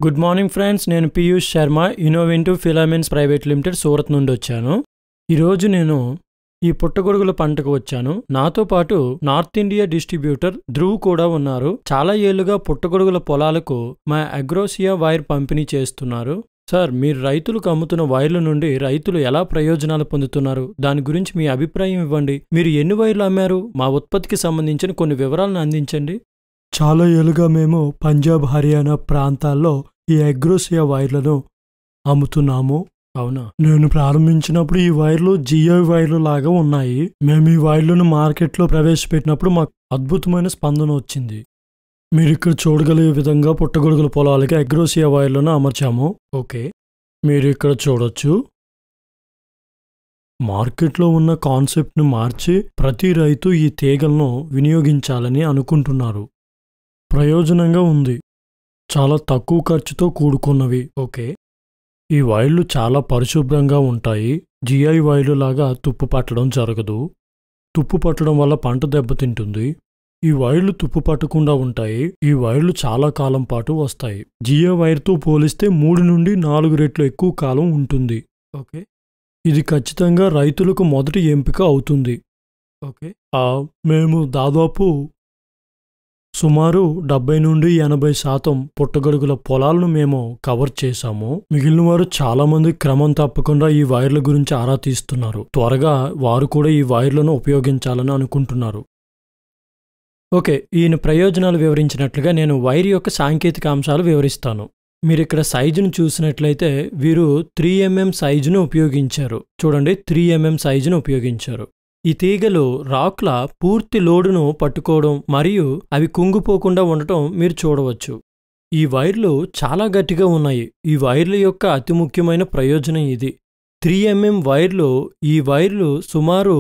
Good morning friends, నేను Piyush Sharma, innovative filaments private limited Surat నుండి వచ్చాను. ఈరోజు నేను ఈ పుట్టగొడుగుల పంటకు వచ్చాను. నాతో పాటు నార్త్ ఇండియా డిస్ట్రిబ్యూటర్ ధ్రువ్ కూడా ఉన్నారు. చాలా ఏళ్లుగా పుట్టగొడుగుల పొలాలకు మా అగ్రోసియా వైర్ పంపిణీ చేస్తున్నారు. సార్, మీరు రైతులకు అమ్ముతున్న వైర్ల నుండి రైతులు ఎలా ప్రయోజనాలు పొందుతున్నారు? దాని గురించి మీ అభిప్రాయం ఇవ్వండి. మీరు ఎన్ని వైర్లు అమ్మారు? మా ఉత్పత్తికి సంబంధించిన కొన్ని వివరాలను అందించండి. చాలా ఏళ్ళుగా మేము పంజాబ్, హర్యానా ప్రాంతాల్లో ఈ అగ్రోసియా వైర్లను అమ్ముతున్నాము. అవునా? నేను ప్రారంభించినప్పుడు ఈ వైర్లు జిఐ వైర్లు లాగా ఉన్నాయి. మేము ఈ వైర్లను మార్కెట్లో ప్రవేశపెట్టినప్పుడు మాకు అద్భుతమైన స్పందన వచ్చింది. మీరు ఇక్కడ చూడగలిగే విధంగా పుట్టగొడుగుల పొలాలకి అగ్రోసియా వైర్లను అమర్చాము. ఓకే, మీరు ఇక్కడ చూడొచ్చు. మార్కెట్లో ఉన్న కాన్సెప్ట్ను మార్చి ప్రతి రైతు ఈ తీగలను వినియోగించాలని అనుకుంటున్నారు. ప్రయోజనంగా ఉంది. చాలా తక్కువ ఖర్చుతో కూడుకున్నవి. ఓకే, ఈ వైర్లు చాలా పరిశుభ్రంగా ఉంటాయి. జిఐ వైర్లు లాగా తుప్పు పట్టడం జరగదు. తుప్పు పట్టడం వల్ల పంట దెబ్బతింటుంది. ఈ వైర్లు తుప్పు పట్టకుండా ఉంటాయి. ఈ వైర్లు చాలా కాలం పాటు వస్తాయి. జిఐ వైర్తో పోలిస్తే 3 నుండి 4 రెట్లు ఎక్కువ కాలం ఉంటుంది. ఓకే, ఇది ఖచ్చితంగా రైతులకు మొదటి ఎంపిక అవుతుంది. ఓకే, మేము దాదాపు సుమారు 70 నుండి 80% పుట్టగొడుగుల పొలాలను మేము కవర్ చేశాము. మిగిలిన వారు చాలా మంది క్రమం తప్పకుండా ఈ వైర్ల గురించి ఆరా తీస్తున్నారు. త్వరగా వారు కూడా ఈ వైర్లను ఉపయోగించాలని అనుకుంటున్నారు. ఓకే, ఈయన ప్రయోజనాలు వివరించినట్లుగా నేను వైర్ యొక్క సాంకేతిక అంశాలు వివరిస్తాను. మీరు ఇక్కడ సైజును చూసినట్లయితే వీరు 3mm సైజును ఉపయోగించారు. చూడండి, 3mm సైజును ఉపయోగించారు. ఈ తీగలు రాక్ల పూర్తి లోడును పట్టుకోవడం మరియు అవి కుంగిపోకుండా ఉండటం మీరు చూడవచ్చు. ఈ వైర్లు చాలా గట్టిగా ఉన్నాయి. ఈ వైర్ల యొక్క అతి ముఖ్యమైన ప్రయోజనం ఇది. 3mm వైర్లు, ఈ వైర్లు సుమారు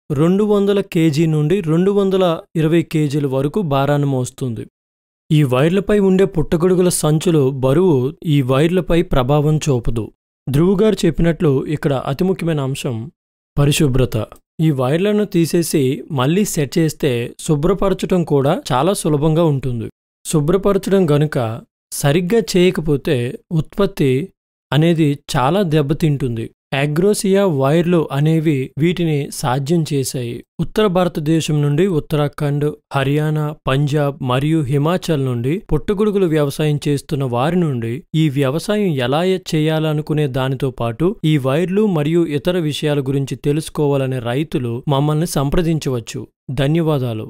200 kg నుండి 220 kg వరకు భారాన్ని మోస్తుంది. ఈ వైర్లపై ఉండే పుట్టగొడుగుల సంచులు బరువు ఈ వైర్లపై ప్రభావం చూపదు. ధ్రువ్ గారు చెప్పినట్లు ఇక్కడ అతి ముఖ్యమైన అంశం పరిశుభ్రత. ఈ వైర్లను తీసేసి మళ్ళీ సెట్ చేస్తే శుభ్రపరచడం కూడా చాలా సులభంగా ఉంటుంది. శుభ్రపరచడం గనుక సరిగ్గా చేయకపోతే ఉత్పత్తి అనేది చాలా దెబ్బతింటుంది. అగ్రోసియా వైర్లు అనేవి వీటిని సాధ్యం చేశాయి. ఉత్తర భారతదేశం నుండి ఉత్తరాఖండ్, హర్యానా, పంజాబ్ మరియు హిమాచల్ నుండి పుట్టగొడుగులు వ్యవసాయం చేస్తున్న వారి నుండి ఈ వ్యవసాయం ఎలా చేయాలనుకునే దానితో పాటు ఈ వైర్లు మరియు ఇతర విషయాల గురించి తెలుసుకోవాలనే రైతులు మమ్మల్ని సంప్రదించవచ్చు. ధన్యవాదాలు.